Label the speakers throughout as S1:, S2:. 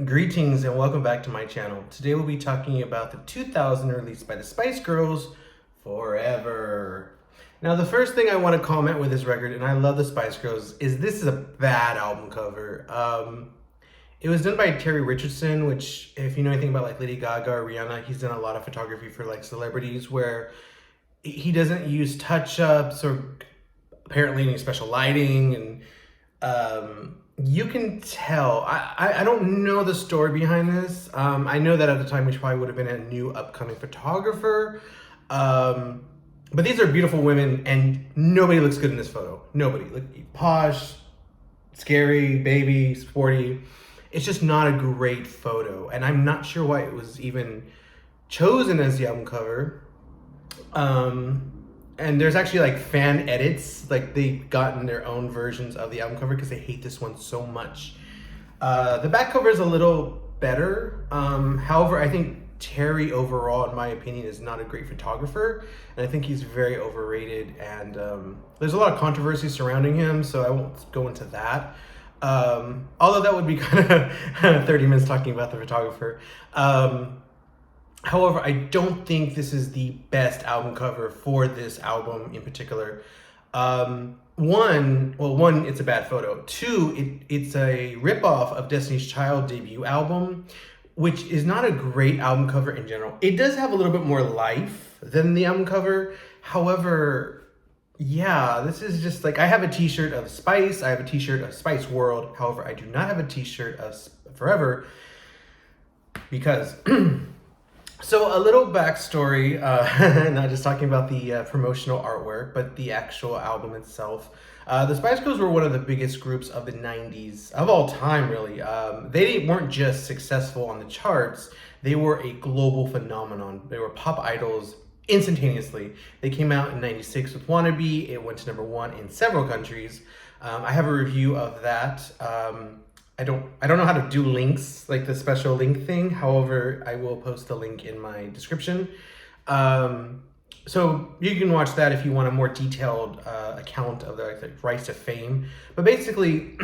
S1: Greetings and welcome back to my channel. Today we'll be talking about the 2000 release by the Spice Girls, Forever. Now the first thing I want to comment with this record, and I love the Spice Girls, is this is a bad album cover. It was done by Terry Richardson, which if you know anything about like Lady Gaga or Rihanna, he's done a lot of photography for like celebrities where he doesn't use touch-ups or apparently any special lighting, and you can tell. I don't know the story behind this. I know that at the time, which probably would have been a new upcoming photographer. But these are beautiful women, and nobody looks good in this photo. Nobody. Look, posh, scary, baby, sporty. It's just not a great photo, and I'm not sure why it was even chosen as the album cover. And there's actually like fan edits, like they've gotten their own versions of the album cover because they hate this one so much. The back cover is a little better. However, I think Terry overall, in my opinion, is not a great photographer. And I think he's very overrated, and there's a lot of controversy surrounding him, so I won't go into that. Although that would be kind of 30 minutes talking about the photographer. However, I don't think this is the best album cover for this album in particular. One, it's a bad photo. Two, it's a ripoff of Destiny's Child debut album, which is not a great album cover in general. It does have a little bit more life than the album cover. However, yeah, this is just like, I have a t-shirt of Spice, I have a t-shirt of Spice World. However, I do not have a t-shirt of Forever because... So a little backstory, not just talking about the promotional artwork, but the actual album itself. The Spice Girls were one of the biggest groups of the 90s, of all time really. They weren't just successful on the charts, they were a global phenomenon. They were pop idols instantaneously. They came out in 96 with Wannabe, it went to #1 in several countries. I have a review of that. I don't know how to do links, like the special link thing. However, I will post the link in my description. So you can watch that if you want a more detailed account of the rise to fame. But basically,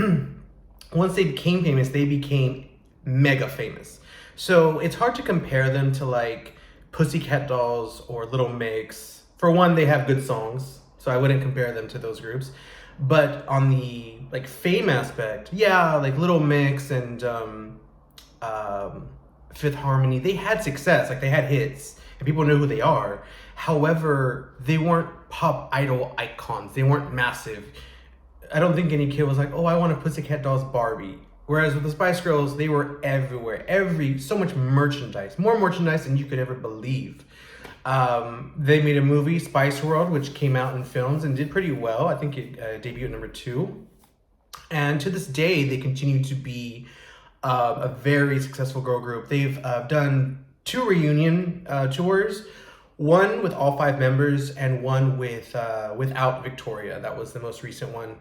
S1: once they became famous, they became mega famous. So it's hard to compare them to like Pussycat Dolls or Little Mix. For one, they have good songs, so I wouldn't compare them to those groups. But on the like fame aspect, yeah, like Little Mix and Fifth Harmony, they had success, like they had hits and people know who they are. However, they weren't pop idol icons. They weren't massive. I don't think any kid was like, oh, I want a Pussycat Dolls Barbie. Whereas with the Spice Girls, they were everywhere. So much merchandise, more merchandise than you could ever believe. They made a movie, Spice World, which came out in films and did pretty well. I think it debuted at #2. And to this day, they continue to be a very successful girl group. They've done 2 reunion tours, one with all 5 members and one without Victoria. That was the most recent one.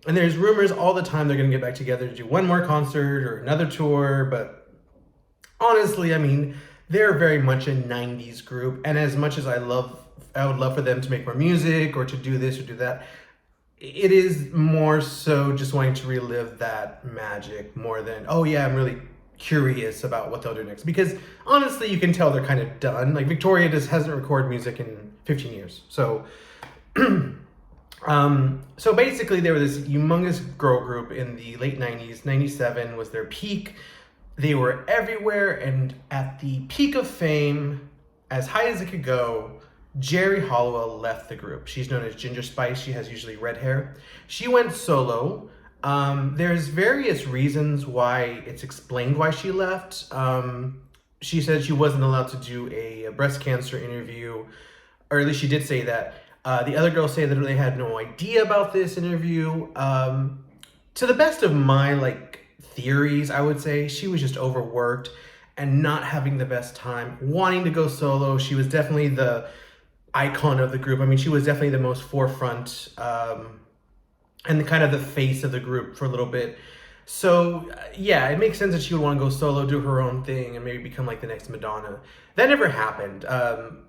S1: And there's rumors all the time they're going to get back together to do one more concert or another tour. But honestly, I mean, they're very much a 90s group. And as much as I would love for them to make more music or to do this or do that, it is more so just wanting to relive that magic more than, oh yeah, I'm really curious about what they'll do next. Because honestly, you can tell they're kind of done. Like Victoria just hasn't recorded music in 15 years. So, so basically they were this humongous girl group in the late 90s. 97 was their peak. They were everywhere, and at the peak of fame, as high as it could go, Geri Halliwell left the group. She's known as Ginger Spice. She has usually red hair. She went solo. There's various reasons why it's explained why she left. She said she wasn't allowed to do a breast cancer interview, or at least she did say that. The other girls say that they had no idea about this interview. To the best of my theories, I would say she was just overworked and not having the best time, wanting to go solo. She was definitely the icon of the group. I mean, she was definitely the most forefront and the kind of the face of the group for a little bit. So yeah, it makes sense that she would want to go solo, do her own thing, and maybe become like the next Madonna. That never happened.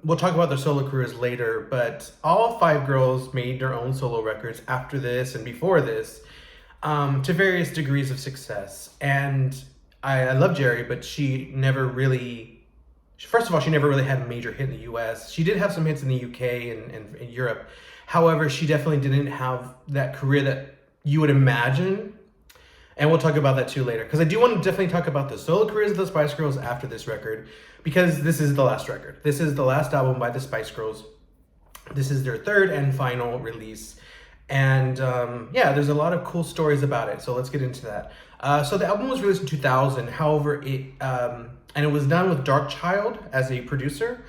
S1: We'll talk about their solo careers later, but all 5 girls made their own solo records after this and before this, to various degrees of success. And I love Geri, but she never really. First of all, she never really had a major hit in the U.S. She did have some hits in the U.K. and in Europe. However, she definitely didn't have that career that you would imagine. And we'll talk about that too later. Because I do want to definitely talk about the solo careers of the Spice Girls after this record. Because this is the last record. This is the last album by the Spice Girls. This is their third and final release. And yeah, there's a lot of cool stories about it. So let's get into that. So the album was released in 2000. However, it was done with Darkchild as a producer,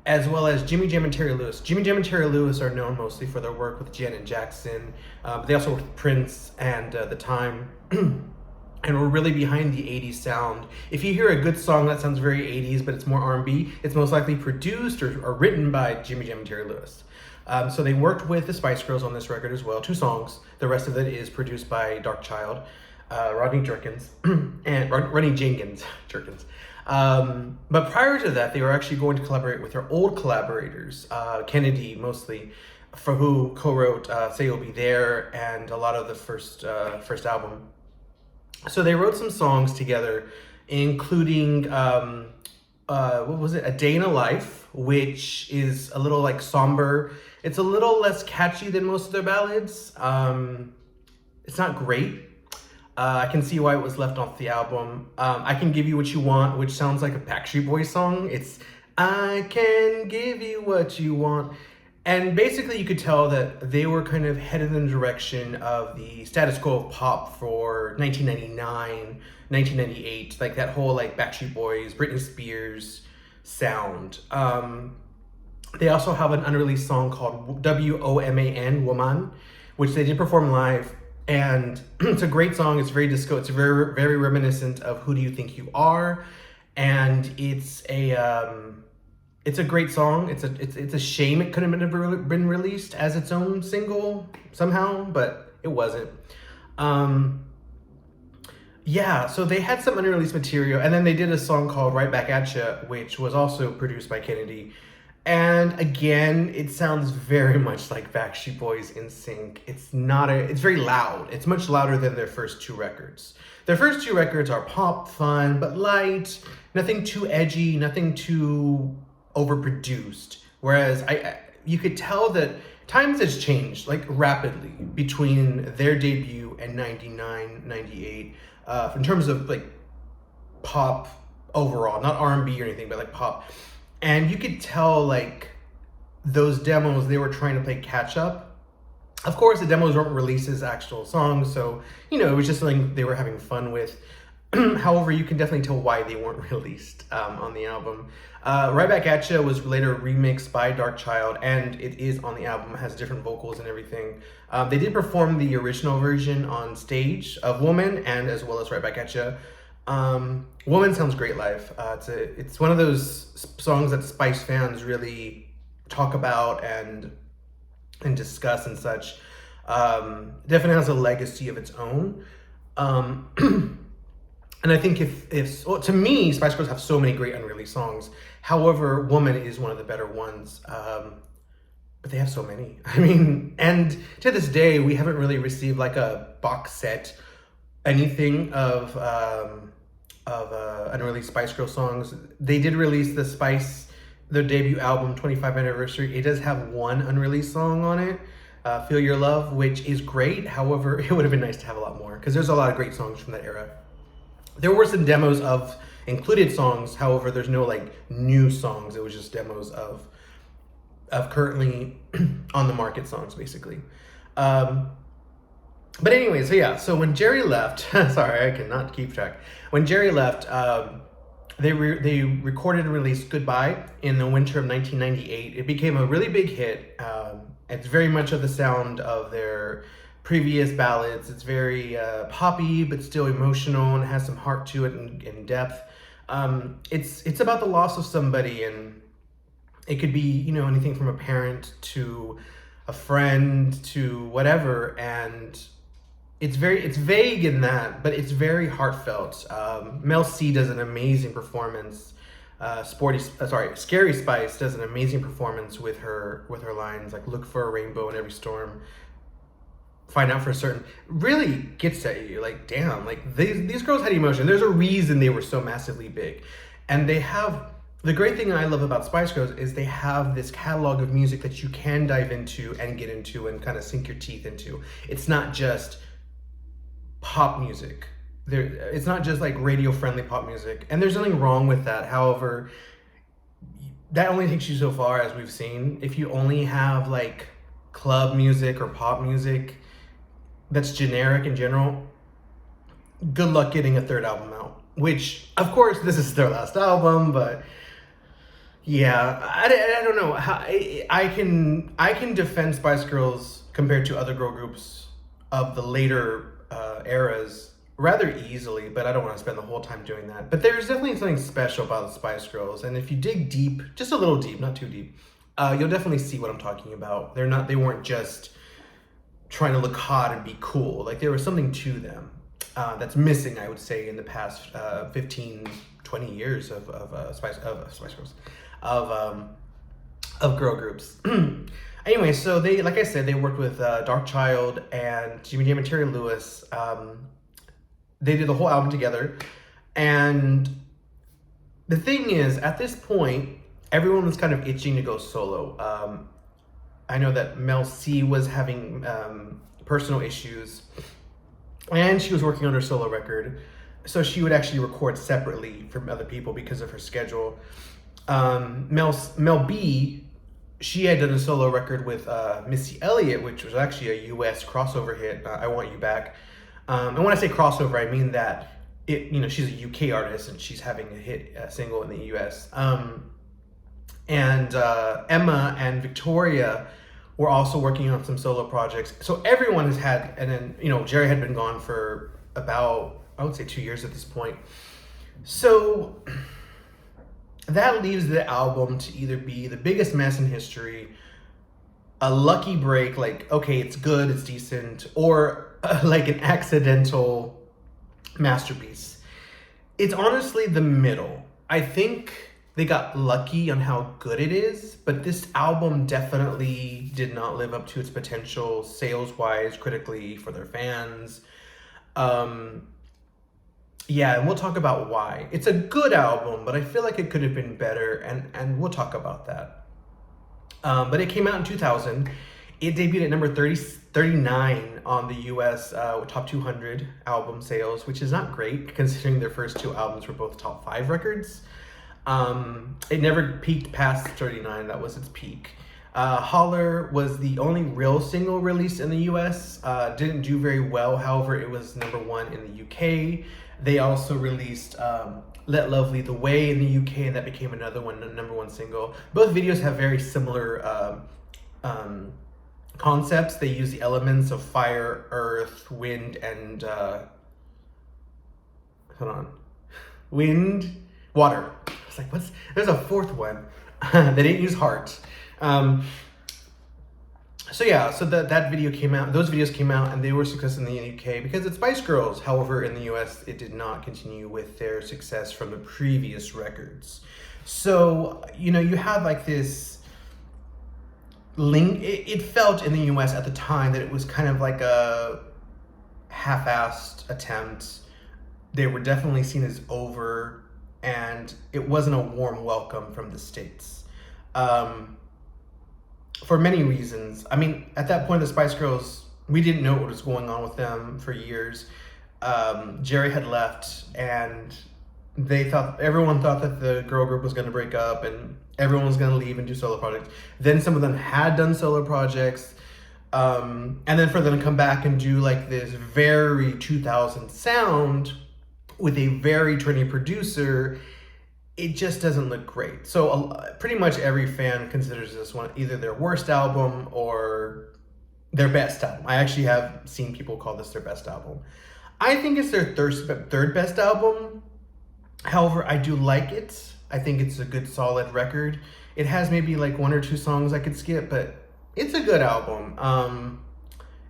S1: as well as Jimmy Jam and Terry Lewis. Jimmy Jam and Terry Lewis are known mostly for their work with Janet Jackson. They also worked with Prince and The Time. And we're really behind the 80s sound. If you hear a good song that sounds very 80s, but it's more R&B, it's most likely produced or written by Jimmy Jam and Terry Lewis. So they worked with the Spice Girls on this record as well, 2 songs. The rest of it is produced by Darkchild, Rodney Jerkins, and Rodney Jenkins, Jerkins. But prior to that, they were actually going to collaborate with their old collaborators, Kennedy mostly, for who co-wrote Say You'll Be There and a lot of the first album. So they wrote some songs together, including what was it? A Day in a Life, which is a little like somber. It's a little less catchy than most of their ballads. It's not great. I can see why it was left off the album. I Can Give You What You Want, which sounds like a Backstreet Boys song. It's I can give you what you want. And basically you could tell that they were kind of headed in the direction of the status quo of pop for 1999, 1998, like that whole like Backstreet Boys, Britney Spears sound. They also have an unreleased song called WOMAN, Woman, which they did perform live. And it's a great song. It's very disco. It's very, very reminiscent of Who Do You Think You Are? And it's a great song. It's a shame it couldn't have been released as its own single somehow, but it wasn't. Yeah, so they had some unreleased material, and then they did a song called Right Back At Ya, which was also produced by Kennedy. And again, it sounds very much like Backstreet Boys in sync. It's very loud. It's much louder than their first 2 records. Their first 2 records are pop, fun, but light, nothing too edgy, nothing too overproduced. Whereas you could tell that times has changed like rapidly between their debut and 99, 98, in terms of like pop overall, not R&B or anything, but like pop. And you could tell like those demos, they were trying to play catch up. Of course, the demos weren't released as actual songs, so it was just something they were having fun with. However, you can definitely tell why they weren't released on the album. Right Back At Ya was later remixed by Darkchild, and it is on the album. It has different vocals and everything. They did perform the original version on stage of Woman, and as well as Right Back At Ya. Woman sounds great live. It's one of those songs that Spice fans really talk about and discuss and such. Definitely has a legacy of its own. And I think to me, Spice Girls have so many great unreleased songs. However, Woman is one of the better ones. But they have so many. I mean, and to this day, we haven't really received like a box set, anything of unreleased Spice Girl songs. They did release their debut album, 25th anniversary. It does have one unreleased song on it, Feel Your Love, which is great. However, it would have been nice to have a lot more because there's a lot of great songs from that era. There were some demos of included songs. However, there's no like new songs. It was just demos of currently on the market songs, basically. But anyway, so when Geri left, sorry, I cannot keep track. When Geri left, they recorded and released Goodbye in the winter of 1998. It became a really big hit. It's very much of the sound of their previous ballads. It's very poppy, but still emotional and has some heart to it and depth. It's about the loss of somebody, and it could be, anything from a parent to a friend to whatever. And it's vague in that, but it's very heartfelt. Mel C does an amazing performance. Scary Spice does an amazing performance with her lines like "Look for a rainbow in every storm." find out for certain really gets at you. Like, damn, like these girls had emotion. There's a reason they were so massively big. And they have, the great thing I love about Spice Girls is they have this catalog of music that you can dive into and get into and kind of sink your teeth into. It's not just pop music. It's not just like radio friendly pop music. And there's nothing wrong with that. However, that only takes you so far, as we've seen. If you only have like club music or pop music that's generic in general, good luck getting a third album out. Which, of course, this is their last album, but yeah, I don't know how I can defend Spice Girls compared to other girl groups of the later eras rather easily, but I don't want to spend the whole time doing that. But there's definitely something special about the Spice Girls, and if you dig deep, just a little deep, not too deep, you'll definitely see what I'm talking about. They weren't just trying to look hot and be cool. Like, there was something to them that's missing, I would say, in the past 15, 20 years of Spice Girls, of girl groups. Anyway, so they, like I said, they worked with Darkchild and Jimmy Jam and Terry Lewis. They did the whole album together. And the thing is, at this point, everyone was kind of itching to go solo. I know that Mel C was having personal issues, and she was working on her solo record. So she would actually record separately from other people because of her schedule. Mel B, she had done a solo record with Missy Elliott, which was actually a US crossover hit, I Want You Back. And when I say crossover, I mean that she's a UK artist and she's having a hit single in the US. And Emma and Victoria were also working on some solo projects. So everyone has had, and then, Geri had been gone for about, I would say 2 years at this point. So that leaves the album to either be the biggest mess in history, a lucky break, like, okay, it's good, it's decent, or like an accidental masterpiece. It's honestly the middle. I think they got lucky on how good it is, but this album definitely did not live up to its potential sales-wise, critically, for their fans. Yeah, and we'll talk about why. It's a good album, but I feel like it could have been better, and we'll talk about that. But it came out in 2000. It debuted at number 39 on the US Top 200 album sales, which is not great considering their first two albums were both top 5 records. It never peaked past 39, that was its peak. Holler was the only real single released in the US. Didn't do very well, however, it was number 1 in the UK. They also released Let Love Lead the Way in the UK, and that became another number 1 single. Both videos have very similar concepts. They use the elements of fire, earth, wind, and wind, water. I was like, there's a fourth one. They didn't use heart. So that video came out, those videos came out, and they were successful in the UK because it's Spice Girls. However, in the US, it did not continue with their success from the previous records. So, you have like this it felt in the US at the time that it was kind of like a half-assed attempt. They were definitely seen as over, and it wasn't a warm welcome from the States. For many reasons. I mean, at that point, the Spice Girls, we didn't know what was going on with them for years. Geri had left, and everyone thought that the girl group was going to break up, and everyone was going to leave and do solo projects. Then some of them had done solo projects, and then for them to come back and do like this very 2000 sound with a very trendy producer, it just doesn't look great. So pretty much every fan considers this one either their worst album or their best album. I actually have seen people call this their best album. I think it's their third best album. However, I do like it. I think it's a good, solid record. It has maybe like 1 or 2 songs I could skip, but it's a good album.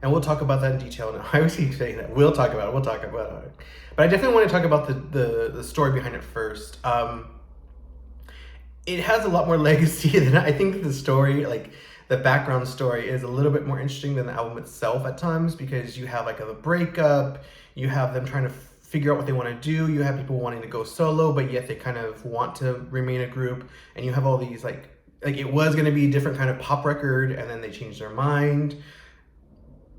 S1: And we'll talk about that in detail now. I always keep saying that. We'll talk about it. But I definitely want to talk about the story behind it first. It has a lot more legacy than I think the story, like the background story is a little bit more interesting than the album itself at times, because you have like a breakup, you have them trying to figure out what they want to do, you have people wanting to go solo, but yet they kind of want to remain a group, and you have all these like it was going to be a different kind of pop record, and then they changed their mind.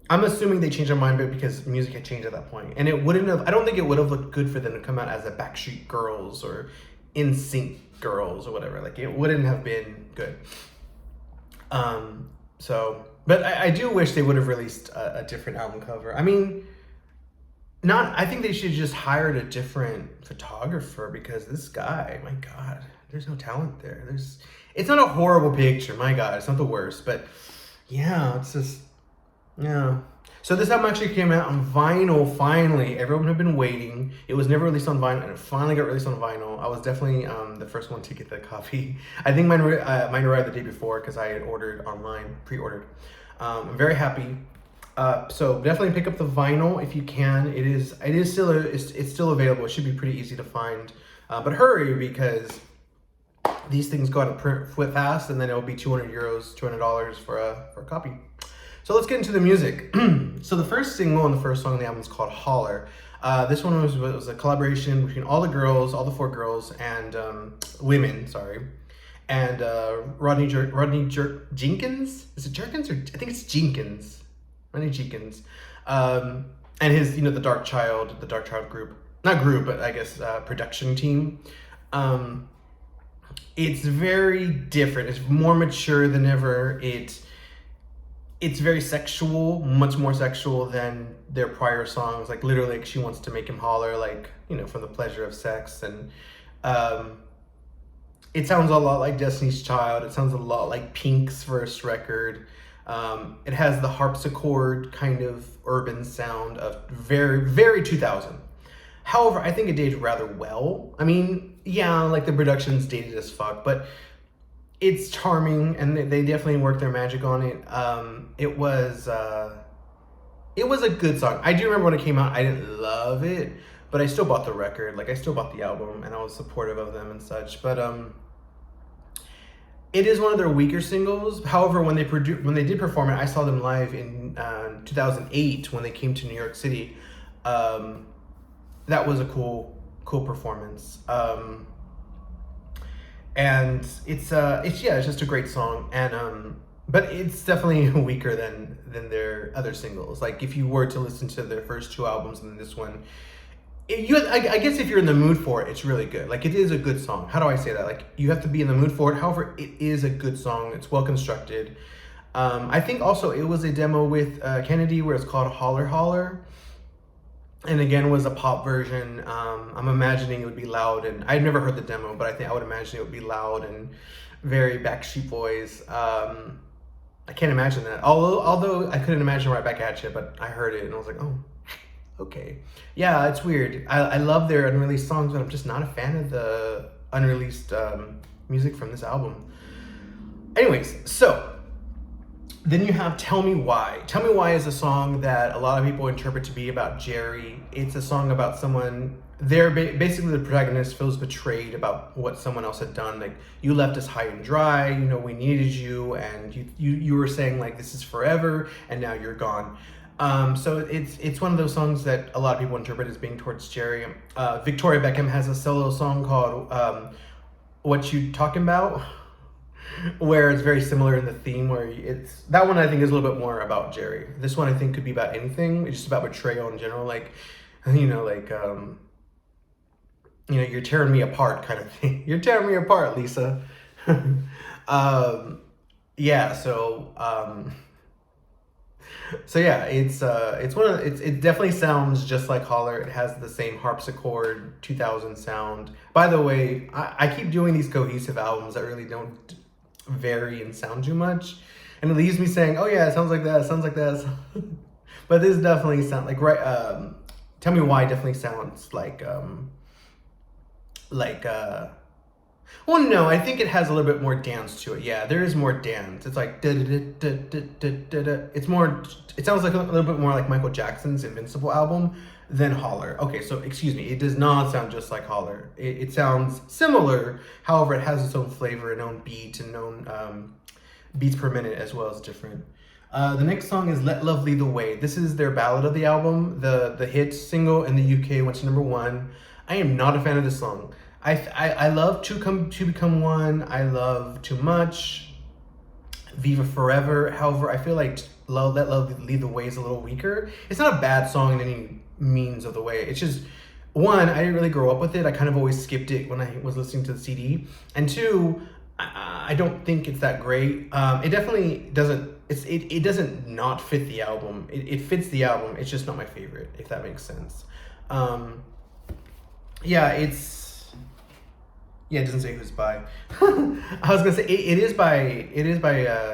S1: I'm assuming they changed their mind, but because music had changed at that point. And it wouldn't have, I don't think it would have looked good for them to come out as a Backstreet Girls or NSYNC Girls or whatever. Like, it wouldn't have been good. But I do wish they would have released a different album cover. I mean, I think they should have just hired a different photographer, because this guy, my God, there's no talent there. It's not a horrible picture, my God, it's not the worst, but yeah, it's just, yeah. So this album actually came out on vinyl, finally. Everyone had been waiting. It was never released on vinyl, and it finally got released on vinyl. I was definitely the first one to get the copy. I think mine arrived the day before, because I had ordered online, pre-ordered. I'm very happy. So definitely pick up the vinyl if you can. It's still available. It should be pretty easy to find. But hurry, because these things go out of print fast, and then it'll be $200 for a copy. So let's get into the music. So the first single and the first song on the album is called Holler. This one was a collaboration between all the girls, all the 4 girls, and women, sorry. And Rodney Jenkins? Is it Jerkins? Or I think it's Jenkins. Rodney Jenkins. And his, the Dark Child group. Not group, but I guess production team. It's very different. It's more mature than ever. It's very sexual, much more sexual than their prior songs. Like, literally, she wants to make him holler, like, from the pleasure of sex. And it sounds a lot like Destiny's Child. It sounds a lot like Pink's first record. It has the harpsichord kind of urban sound of very, very 2000. However, I think it did rather well. I mean, yeah, like the production's dated as fuck, but it's charming, and they definitely worked their magic on it. It was a good song. I do remember when it came out, I didn't love it, but I still bought the record. Like, I still bought the album, and I was supportive of them and such. But it is one of their weaker singles. However, when they did perform it, I saw them live in 2008 when they came to New York City. That was a cool performance. And it's just a great song, and but it's definitely weaker than their other singles. Like, if you were to listen to their first 2 albums and then this one, I guess if you're in the mood for it, it's really good. Like, it is a good song. How do I say that? Like, you have to be in the mood for it. However, it is a good song. It's well constructed. I think also it was a demo with Kennedy where it's called Holler Holler. And again, was a pop version. I'm imagining it would be loud, and I'd never heard the demo, but I would imagine it would be loud and very Backstreet Boys. I can't imagine that. Although I couldn't imagine Right Back At You, but I heard it and I was like, oh, okay. Yeah, it's weird. I love their unreleased songs, but I'm just not a fan of the unreleased music from this album. Anyways, so then you have Tell Me Why. Tell Me Why is a song that a lot of people interpret to be about Geri. It's a song about someone, basically the protagonist feels betrayed about what someone else had done. Like, you left us high and dry, we needed you, and you were saying, like, this is forever, and now you're gone. So it's one of those songs that a lot of people interpret as being towards Geri. Victoria Beckham has a solo song called What You Talking About, where it's very similar in the theme, where that one I think is a little bit more about Geri. This one I think could be about anything. It's just about betrayal in general, like, you're tearing me apart kind of thing. You're tearing me apart, Lisa. Yeah, so yeah, it definitely sounds just like Holler. It has the same harpsichord 2000 sound. By the way, I keep doing these cohesive albums that really don't vary and sound too much, and it leaves me saying, oh yeah, it sounds like that. But this definitely sounds like Tell Me Why definitely sounds like well, no, I think it has a little bit more dance to it. Yeah, there is more dance. It's like da da da da da da da. It's more. It sounds like a little bit more like Michael Jackson's Invincible album than Holler. Okay, so excuse me. It does not sound just like Holler. It sounds similar. However, it has its own flavor and own beat and own beats per minute as well is different. The next song is Let Love Lead the Way. This is their ballad of the album. The hit single in the UK went to #1. I am not a fan of this song. I love To Become One. I love Too Much. Viva Forever. However, I feel like Let Love Lead the Way is a little weaker. It's not a bad song in any means of the way. It's just, one, I didn't really grow up with it. I kind of always skipped it when I was listening to the CD. And two, I don't think it's that great. It definitely doesn't. It doesn't not fit the album. It fits the album. It's just not my favorite, if that makes sense. Yeah, it doesn't say who's by. I was gonna say it is by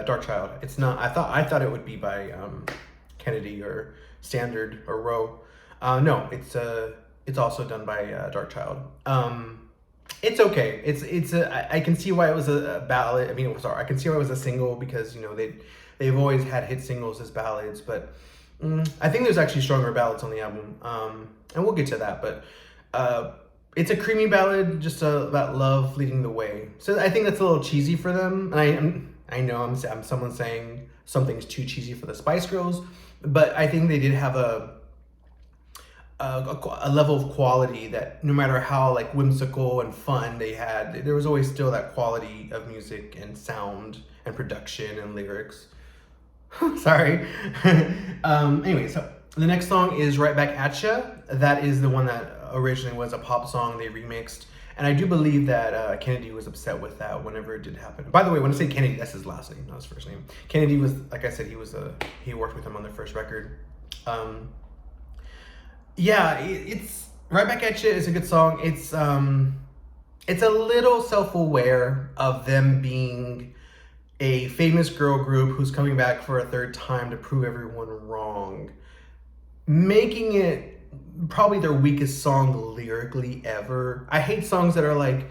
S1: Darkchild. It's not. I thought it would be by Kennedy or Standard or Roe. No, it's also done by Darkchild. It's okay. I can see why it was a ballad. I mean, sorry, I can see why it was a single because they've always had hit singles as ballads, but I think there's actually stronger ballads on the album. And we'll get to that, but it's a creamy ballad just about love leading the way. So I think that's a little cheesy for them. And I know I'm someone saying something's too cheesy for the Spice Girls, but I think they did have a level of quality that no matter how like whimsical and fun they had, there was always still that quality of music and sound and production and lyrics. Sorry. Anyway, so the next song is Right Back At Ya. That is the one that originally was a pop song they remixed. And I do believe that Kennedy was upset with that whenever it did happen. By the way, when I say Kennedy, that's his last name, not his first name. Kennedy was, like I said, he worked with him on their first record. Yeah, it's Right Back At Ya is a good song. It's a little self-aware of them being a famous girl group who's coming back for a third time to prove everyone wrong, making it probably their weakest song lyrically ever. I hate songs that are like,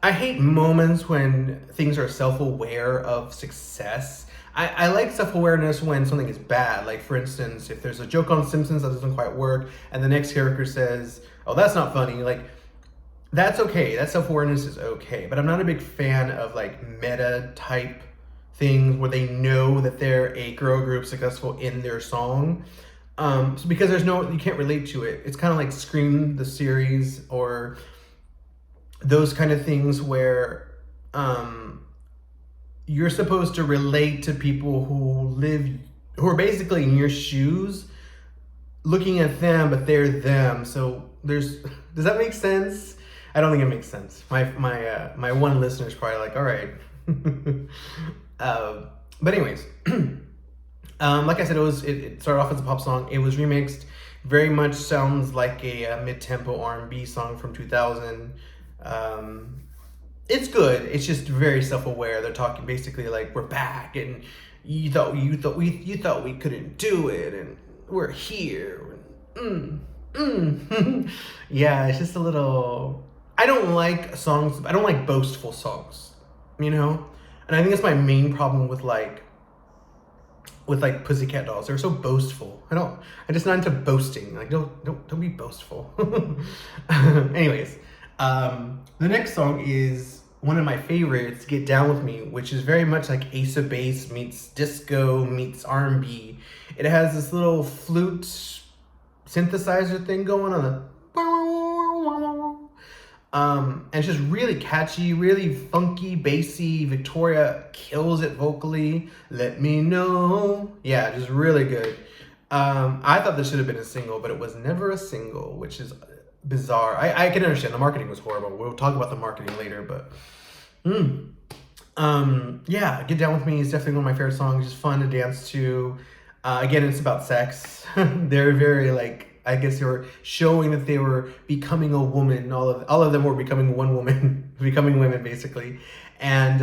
S1: I hate moments when things are self-aware of success. I like self-awareness when something is bad. Like, for instance, if there's a joke on Simpsons that doesn't quite work and the next character says, oh, that's not funny. Like, that's okay. That self-awareness is okay. But I'm not a big fan of like meta type things where they know that they're a girl group successful in their song. So because you can't relate to it. It's kind of like Scream, the series, or those kind of things where you're supposed to relate to people who are basically in your shoes, looking at them, but they're them. So does that make sense? I don't think it makes sense. My one listener is probably like, all right. But anyways, like I said, it started off as a pop song. It was remixed. Very much sounds like a mid-tempo R&B song from 2000. It's good. It's just very self-aware. They're talking basically like, we're back, and you thought we couldn't do it, and we're here. Yeah, it's just a little. I don't like songs. I don't like boastful songs, and I think that's my main problem with Pussycat Dolls. They're so boastful. I'm just not into boasting. Like, don't be boastful. Anyways, the next song is one of my favorites, Get Down With Me, which is very much like Ace of Base meets disco meets R&B. It has this little flute synthesizer thing going on. And it's just really catchy, really funky, bassy. Victoria kills it vocally. Let me know. Yeah, just really good. I thought this should have been a single, but it was never a single, which is bizarre. I can understand the marketing was horrible. We'll talk about the marketing later, but yeah, Get Down With Me is definitely one of my favorite songs. Just fun to dance to. Again, it's about sex. They're very I guess they were showing that they were becoming a woman. All of them were becoming one woman, becoming women basically. And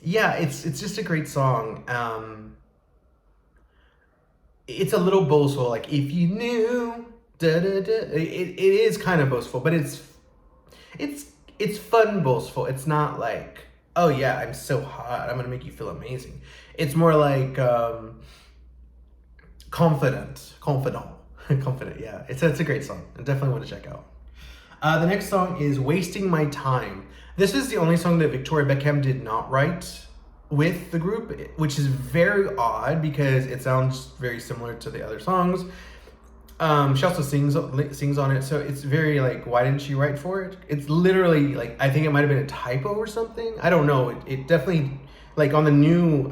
S1: yeah, it's just a great song. It's a little boastful, like if you knew. Da, da, da. It is kind of boastful, but it's fun boastful. It's not like, oh yeah, I'm so hot, I'm gonna make you feel amazing. It's more like confident. Yeah, it's a great song. I definitely want to check out. The next song is Wasting My Time. This is the only song that Victoria Beckham did not write. with the group, which is very odd because it sounds very similar to the other songs. She also sings on it, so it's very like, why didn't she write for it? It's literally like, I think it might have been a typo or something. I don't know. It definitely, like on the new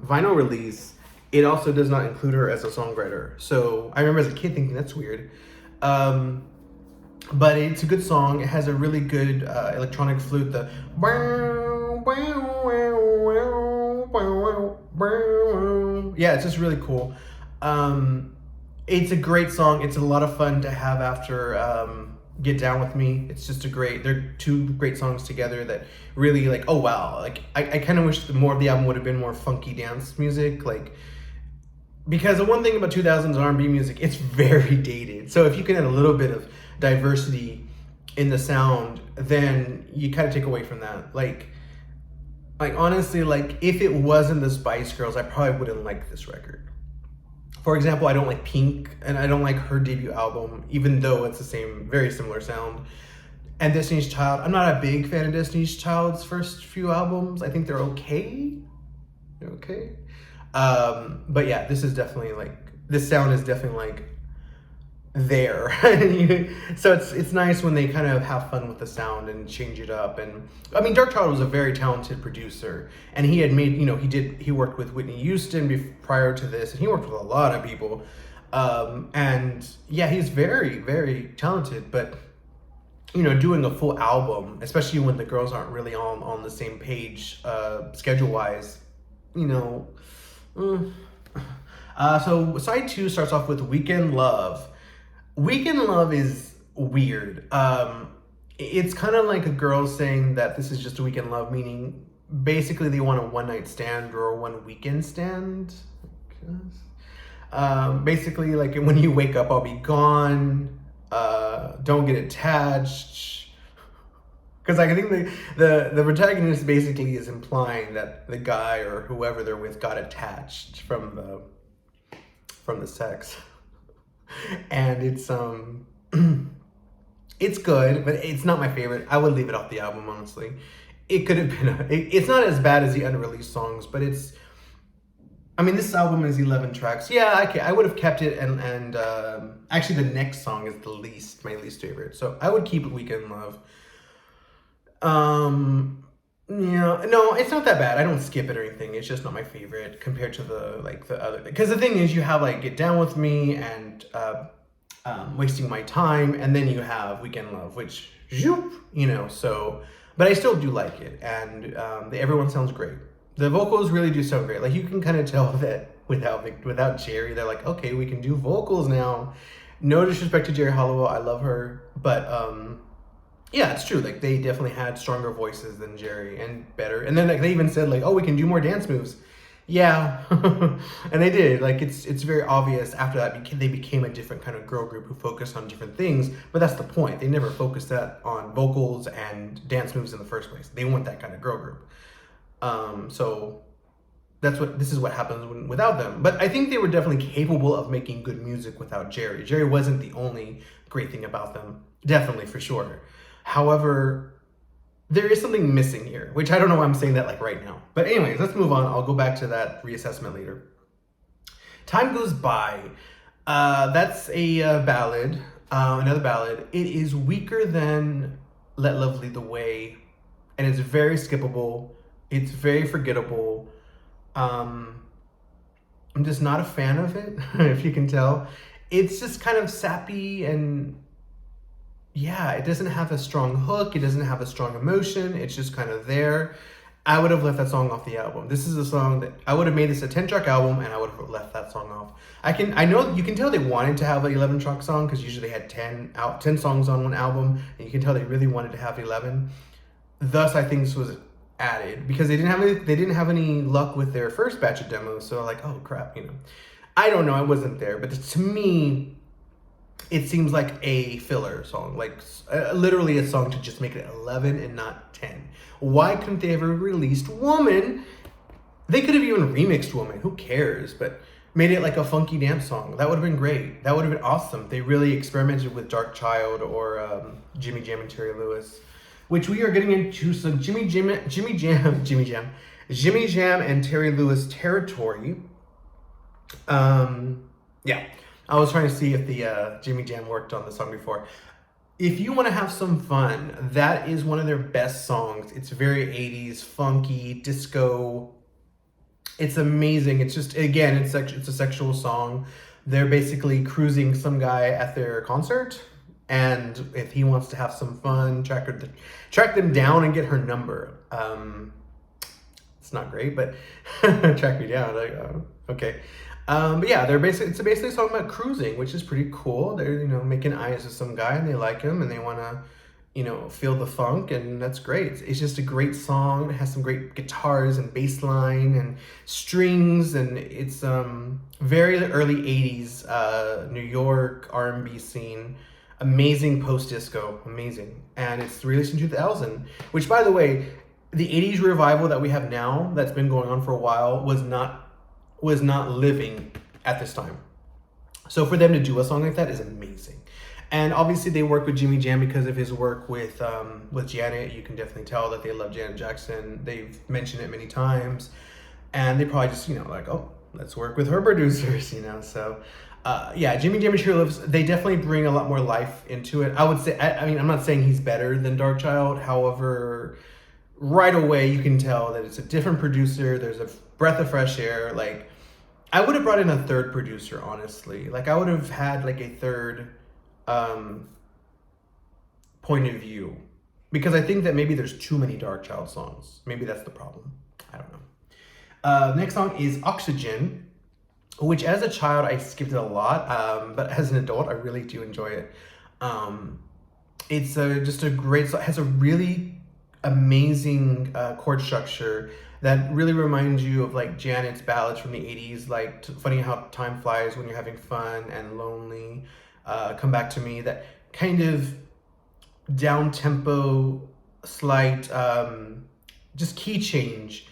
S1: vinyl release, it also does not include her as a songwriter. So I remember as a kid thinking that's weird. But it's a good song. It has a really good electronic flute. The yeah, it's just really cool. It's a great song. It's a lot of fun to have after Get Down With Me. It's just they're two great songs together that really like, oh wow. Like I kind of wish more of the album would have been more funky dance music. Like, because the one thing about 2000s R&B music, it's very dated. So if you can add a little bit of diversity in the sound, then you kind of take away from that. Like honestly, like if it wasn't the Spice Girls, I probably wouldn't like this record. For example, I don't like Pink, and I don't like her debut album, even though it's the same, very similar sound. And Destiny's Child, I'm not a big fan of Destiny's Child's first few albums. I think they're okay. They're okay. But yeah, this is definitely like, this sound is definitely like there. So it's nice when they kind of have fun with the sound and change it up. And I mean, Dark Child was a very talented producer, and he had made, he worked with Whitney Houston prior to this, and he worked with a lot of people. And yeah, he's very, very talented, but doing a full album, especially when the girls aren't really on the same page, schedule wise, so side 2 starts off with Weekend Love. Weekend Love is weird. It's kind of like a girl saying that this is just a weekend love, meaning basically they want a one night stand or a one weekend stand. Basically, like, when you wake up, I'll be gone. Don't get attached. Because I think the protagonist basically is implying that the guy or whoever they're with got attached from the sex. And it's it's good, but it's not my favorite. I would leave it off the album, honestly. It could have been it's not as bad as the unreleased songs, but this album is 11 tracks. Yeah, okay, I would have kept it, and actually the next song is my least favorite. So I would keep Weekend Love. Yeah, no, it's not that bad. I don't skip it or anything. It's just not my favorite compared to the other. Because the thing is, you have like Get Down With Me and Wasting My Time, and then you have Weekend Love, which so. But I still do like it, and everyone sounds great. The vocals really do sound great. Like, you can kind of tell that without Geri, they're like, okay, we can do vocals now. No disrespect to Geri Halliwell, I love her, but yeah, it's true. Like, they definitely had stronger voices than Geri and better. And then like they even said like, oh, we can do more dance moves. Yeah, and they did. Like, it's very obvious after that they became a different kind of girl group who focused on different things. But that's the point. They never focused that on vocals and dance moves in the first place. They weren't that kind of girl group. So this is what happens without them. But I think they were definitely capable of making good music without Geri. Geri wasn't the only great thing about them. Definitely, for sure. However, there is something missing here, which I don't know why I'm saying that like right now. But anyways, let's move on. I'll go back to that reassessment later. Time Goes By. That's a ballad, another ballad. It is weaker than Let Love Lead the Way, and it's very skippable. It's very forgettable. I'm just not a fan of it, if you can tell. It's just kind of sappy, and yeah, it doesn't have a strong hook. It doesn't have a strong emotion. It's just kind of there. I would have left that song off the album. This is a song that I would have made this a 10-track album, and I would have left that song off. I know you can tell they wanted to have an 11-track song, because usually they had 10 songs on one album, and you can tell they really wanted to have 11. Thus, I think this was added because they didn't have any luck with their first batch of demos. So like, oh crap, I don't know. I wasn't there, but to me, it seems like a filler song, like literally a song to just make it 11 and not 10. Why couldn't they ever released Woman? They could have even remixed Woman. Who cares? But made it like a funky dance song. That would have been great. That would have been awesome. They really experimented with Dark Child or Jimmy Jam and Terry Lewis, which we are getting into some Jimmy Jam Jimmy Jam and Terry Lewis Territory. Yeah, I was trying to see if the Jimmy Jam worked on the song before. If you want to have some fun, that is one of their best songs. It's very 80s, funky, disco. It's amazing. It's just, again, it's a sexual song. They're basically cruising some guy at their concert, and if he wants to have some fun, track them down and get her number. It's not great, but track me down. Like, okay. But yeah, it's basically a song about cruising, which is pretty cool. They're, making eyes with some guy and they like him and they want to, feel the funk, and that's great. It's just a great song. It has some great guitars and bass line and strings, and it's very early 80s New York R&B scene. Amazing post-disco, amazing. And it's released in 2000, which, by the way, the 80s revival that we have now that's been going on for a while was not living at this time. So for them to do a song like that is amazing. And obviously they work with Jimmy Jam because of his work with Janet. You can definitely tell that they love Janet Jackson. They've mentioned it many times. And they probably just, like, oh, let's work with her producers, So, yeah, Jimmy Jam and Terry Lewis, they definitely bring a lot more life into it. I would say, I'm not saying he's better than Darkchild. However, right away you can tell that it's a different producer. There's a breath of fresh air. Like, I would have brought in a third producer, honestly. Like, I would have had like a third point of view, because I think that maybe there's too many Darkchild songs. Maybe that's the problem. I don't know. Next song is Oxygen, which as a child I skipped it a lot, but as an adult I really do enjoy it. It's just a great song. It has a really amazing chord structure that really reminds you of like Janet's ballads from the 80s, like Funny How Time Flies When You're Having Fun and Lonely, Come Back to Me. That kind of down-tempo, slight just key change,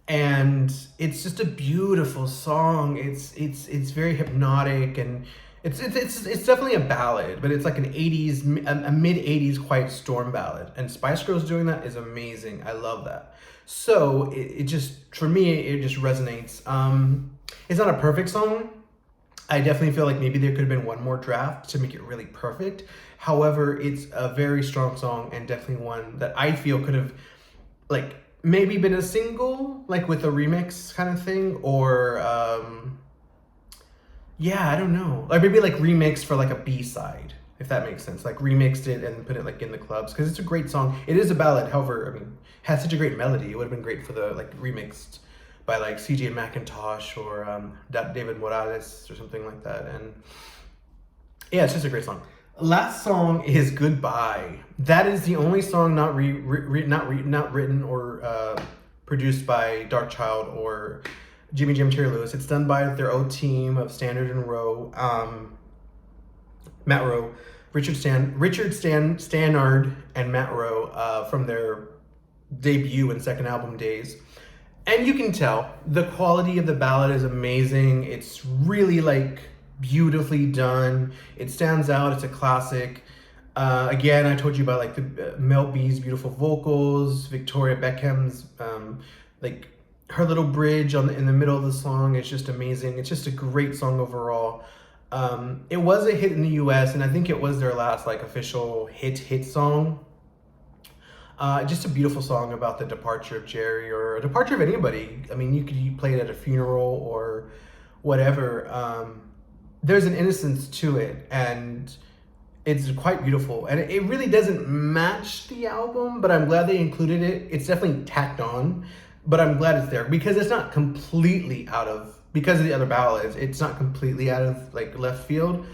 S1: and it's just a beautiful song. It's very hypnotic, and it's definitely a ballad, but it's like an 80s, a mid-80s Quiet Storm ballad, and Spice Girls doing that is amazing. I love that. So it just, for me, it just resonates. It's not a perfect song. I definitely feel like maybe there could have been one more draft to make it really perfect. However, it's a very strong song, and definitely one that I feel could have like maybe been a single, like with a remix kind of thing, or yeah, I don't know. Like maybe like remixed for like a B-side, if that makes sense. Like remixed it and put it like in the clubs, because it's a great song. It is a ballad, however, it has such a great melody. It would have been great for the like remixed by like CJ McIntosh or David Morales or something like that. And yeah, it's just a great song. Last song is Goodbye. That is the only song not written or produced by Darkchild or Jimmy Jam Terry Lewis. It's done by their own team of Standard and Rowe, Matt Rowe, Richard Stannard, and Matt Rowe from their debut and second album days. And you can tell the quality of the ballad is amazing. It's really like beautifully done. It stands out. It's a classic. Again, I told you about like the Mel B's beautiful vocals, Victoria Beckham's like her little bridge in the middle of the song is just amazing. It's just a great song overall. It was a hit in the US, and I think it was their last like official hit song. Just a beautiful song about the departure of Geri, or a departure of anybody. I mean, you play it at a funeral or whatever. There's an innocence to it, and it's quite beautiful. And it really doesn't match the album, but I'm glad they included it. It's definitely tacked on, but I'm glad it's there, because it's not completely because of the other ballads, it's not completely out of like left field.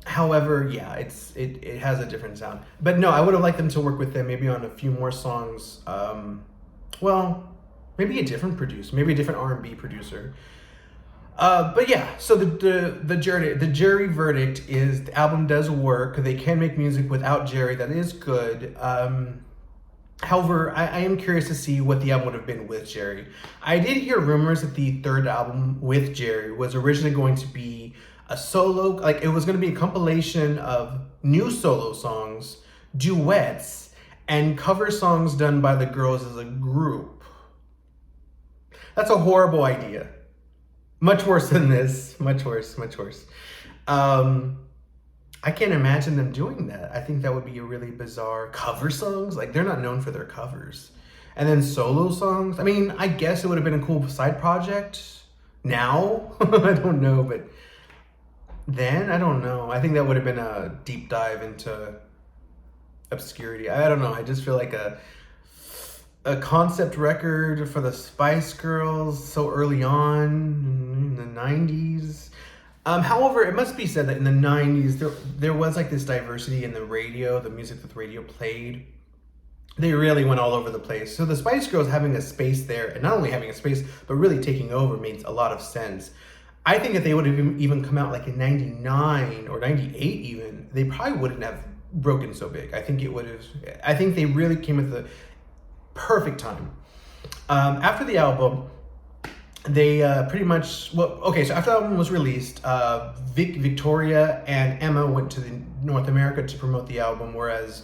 S1: However, yeah, it has a different sound. But no, I would have liked them to work with them maybe on a few more songs. Well, maybe a different producer, maybe a different R&B producer. But yeah, so the Geri verdict is the album does work. They can make music without Geri that is good. However, I am curious to see what the album would have been with Geri. I did hear rumors that the third album with Geri was originally going to be a solo, like it was going to be a compilation of new solo songs, duets, and cover songs done by the girls as a group. That's a horrible idea. Much worse than this. Much worse, much worse. I can't imagine them doing that. I think that would be a really bizarre cover songs. Like, they're not known for their covers. And then solo songs. I mean, I guess it would have been a cool side project now. I don't know, but then I don't know. I think that would have been a deep dive into obscurity. I don't know. I just feel like a concept record for the Spice Girls so early on in the 90s. However, it must be said that in the 90s, there was like this diversity in the radio, the music that the radio played. They really went all over the place. So the Spice Girls having a space there, and not only having a space, but really taking over made a lot of sense. I think if they would have even come out like in 99 or 98 even, they probably wouldn't have broken so big. I think they really came at the perfect time. After the album, they pretty much, so after the album was released, Victoria and Emma went to North America to promote the album, whereas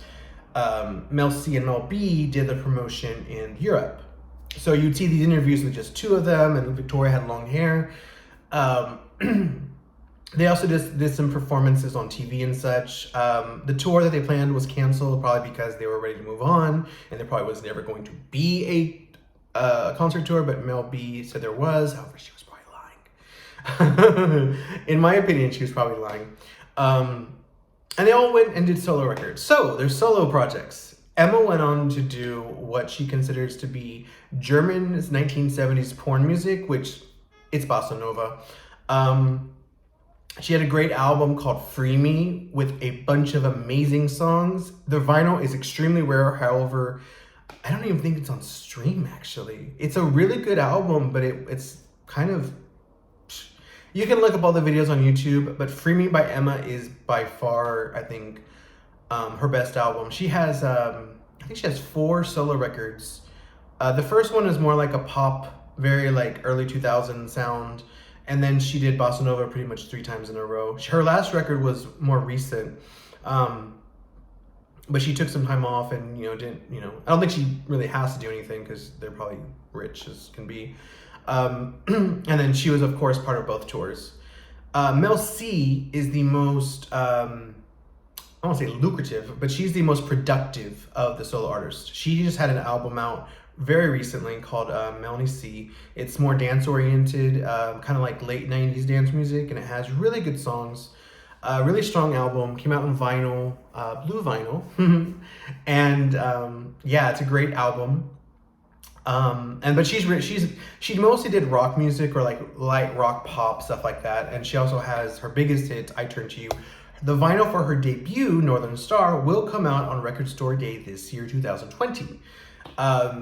S1: Mel C and Mel B did the promotion in Europe. So you'd see these interviews with just two of them, and Victoria had long hair. They also did some performances on TV and such. The tour that they planned was canceled, probably because they were ready to move on, and there probably was never going to be a concert tour, but Mel B said there was. However, she was probably lying. In my opinion, she was probably lying. And they all went and did solo records. So their solo projects. Emma went on to do what she considers to be German's 1970s porn music, which it's bossa nova. She had a great album called Free Me with a bunch of amazing songs. The vinyl is extremely rare, however, I don't even think it's on stream, actually. It's a really good album, but it's kind of... You can look up all the videos on YouTube, but Free Me by Emma is by far, I think, her best album. She has, I think she has 4 solo records. The first one is more like a pop, very like early 2000s sound. And then she did bossa nova pretty much 3 times in a row. Her last record was more recent. But she took some time off and, didn't, I don't think she really has to do anything because they're probably rich as can be. And then she was, of course, part of both tours. Mel C is the most, I don't want to say lucrative, but she's the most productive of the solo artists. She just had an album out very recently called Melanie C. It's more dance-oriented, kind of like late 90s dance music, and it has really good songs. Really strong album, came out on vinyl, blue vinyl, and it's a great album. But she mostly did rock music or like light rock pop, stuff like that, and she also has her biggest hit, I Turn to You. The vinyl for her debut, Northern Star, will come out on Record Store Day this year, 2020.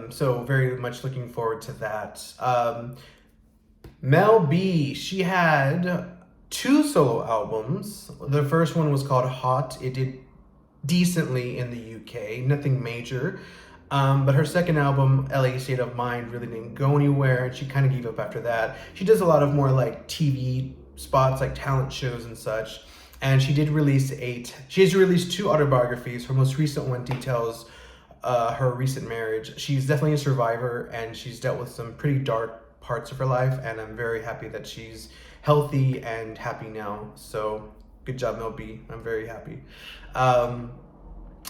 S1: So very much looking forward to that. Mel B, she had 2 solo albums. The first one was called Hot. It did decently in the UK, nothing major. But her second album, LA State of Mind, really didn't go anywhere, and she kind of gave up after that. She does a lot of more like TV spots, like talent shows and such. And she has released 2 autobiographies. Her most recent one details her recent marriage. She's definitely a survivor, and she's dealt with some pretty dark parts of her life, and I'm very happy that she's healthy and happy now. So good job, Mel B. I'm very happy.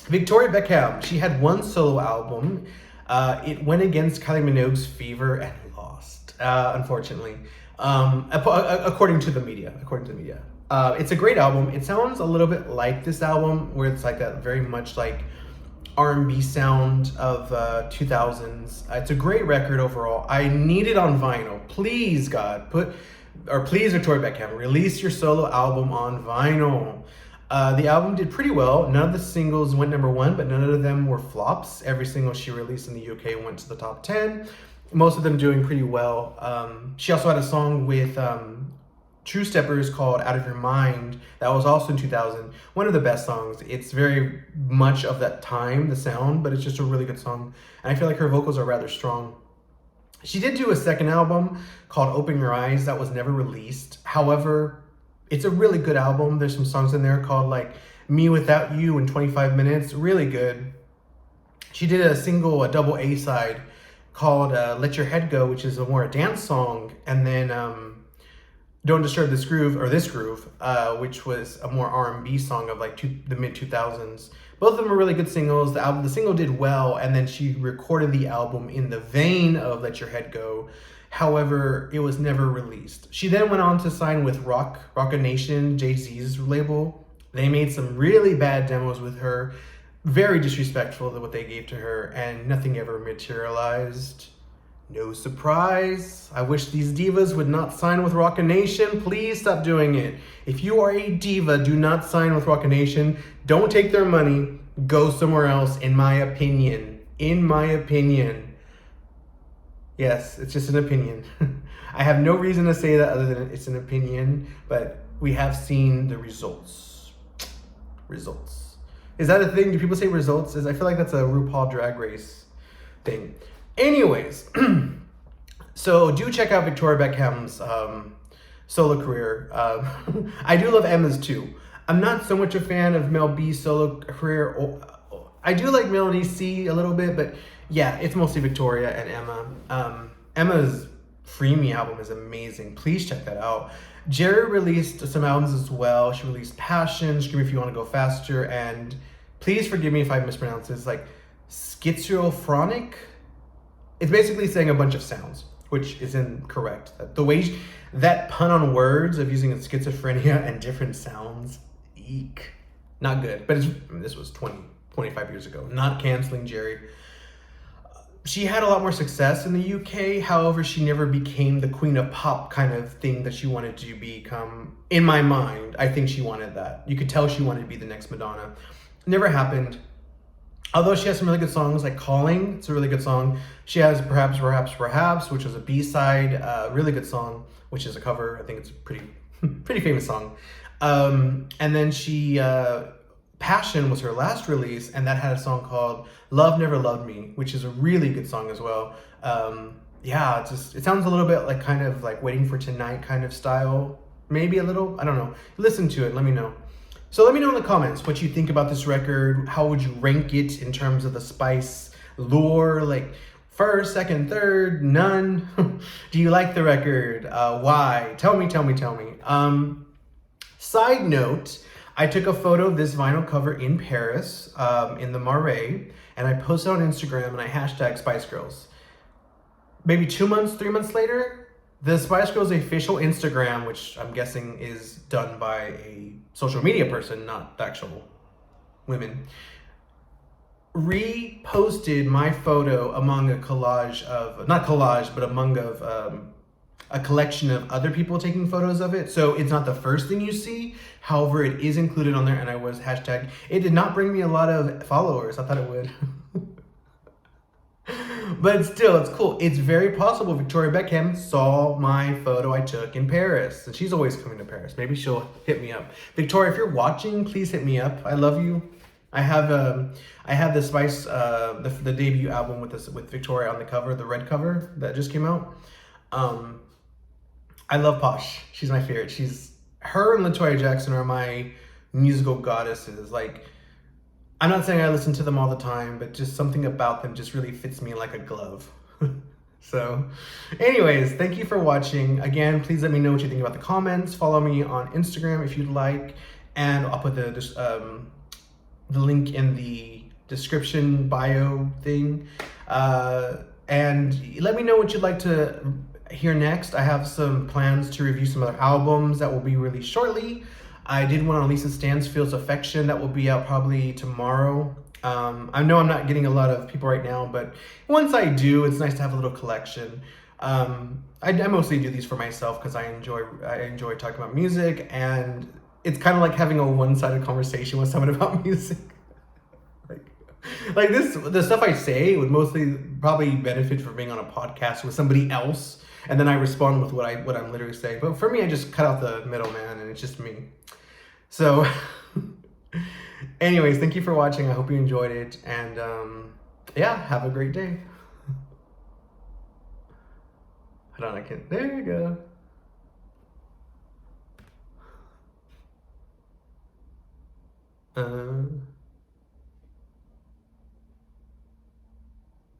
S1: Victoria Beckham, she had 1 solo album. It went against Kylie Minogue's Fever and lost, unfortunately, according to the media. It's a great album. It sounds a little bit like this album, where it's like a very much like R&B sound of 2000s. It's a great record overall. I need it on vinyl. Please, God, please, Victoria Beckham, release your solo album on vinyl. The album did pretty well. None of the singles went number 1, but none of them were flops. Every single she released in the UK went to the top 10. Most of them doing pretty well. She also had a song with True Steppers called Out of Your Mind. That was also in 2000. One of the best songs. It's very much of that time, the sound, but it's just a really good song. And I feel like her vocals are rather strong. She did do a second album called Open Your Eyes that was never released. However, it's a really good album. There's some songs in there called like Me Without You in 25 Minutes. Really good. She did a double A side called Let Your Head Go, which is a more dance song, and then Don't Disturb This Groove, which was a more R&B song of like the mid 2000s. Both of them were really good singles. The single did well, and then she recorded the album in the vein of Let Your Head Go. However, it was never released. She then went on to sign with Rockin' Nation, Jay-Z's label. They made some really bad demos with her, very disrespectful to what they gave to her, and nothing ever materialized. No surprise. I wish these divas would not sign with Rockin' Nation. Please stop doing it. If you are a diva, do not sign with Rockin' Nation. Don't take their money. Go somewhere else, in my opinion. In my opinion. Yes, it's just an opinion. I have no reason to say that other than it's an opinion, but we have seen the results. Results. Is that a thing? Do people say results? I feel like that's a RuPaul Drag Race thing. Anyways, so do check out Victoria Beckham's solo career. I do love Emma's too. I'm not so much a fan of Mel B's solo career. I do like Melody C a little bit, but yeah, it's mostly Victoria and Emma. Emma's Free Me album is amazing. Please check that out. Geri released some albums as well. She released Passion, Scream If You Want to Go Faster, and please forgive me if I mispronounce this, like schizophrenic. It's basically saying a bunch of sounds, which is incorrect. The way that pun on words of using schizophrenia and different sounds, eek, not good. But this was 25 years ago. Not canceling Geri. She had a lot more success in the UK. However, she never became the queen of pop kind of thing that she wanted to become. In my mind, I think she wanted that. You could tell she wanted to be the next Madonna. Never happened. Although she has some really good songs like Calling, it's a really good song. She has Perhaps, which was a B-side, really good song, which is a cover. I think it's a pretty famous song. And then she, Passion was her last release, and that had a song called Love Never Loved Me, which is a really good song as well. Yeah, it sounds a little bit like kind of like Waiting for Tonight kind of style. Maybe a little, I don't know. Listen to it, let me know. So let me know in the comments what you think about this record. How would you rank it in terms of the spice, lure, like first, second, third, none? Do you like the record? Why? Tell me. Side note, I took a photo of this vinyl cover in Paris, in the Marais, and I posted on Instagram and I hashtag Spice Girls. Maybe 3 months later, the Spice Girls official Instagram, which I'm guessing is done by a social media person, not the actual women, reposted my photo among a collage of, not collage, but among of a collection of other people taking photos of it. So it's not the first thing you see. However, it is included on there, and I was hashtagged. It did not bring me a lot of followers. I thought it would. But still, it's cool. It's very possible Victoria Beckham saw my photo I took in Paris. And she's always coming to Paris. Maybe she'll hit me up. Victoria, if you're watching, please hit me up. I love you. I have the Spice, the debut album with Victoria on the cover, the red cover that just came out. I love Posh. She's my favorite. Her and LaToya Jackson are my musical goddesses. Like, I'm not saying I listen to them all the time, but just something about them just really fits me like a glove. So, anyways, thank you for watching. Again, please let me know what you think about the comments. Follow me on Instagram if you'd like, and I'll put the link in the description bio thing. And let me know what you'd like to hear next. I have some plans to review some other albums that will be released shortly. I did one on Lisa Stansfield's Affection that will be out probably tomorrow. I know I'm not getting a lot of people right now, but once I do, it's nice to have a little collection. I mostly do these for myself because I enjoy talking about music, and it's kind of like having a one-sided conversation with someone about music. like this, the stuff I say would mostly probably benefit from being on a podcast with somebody else, and then I respond with what I'm literally saying. But for me, I just cut out the middleman, and it's just me. So, anyways, thank you for watching. I hope you enjoyed it, and yeah, have a great day. Hold on, there you go.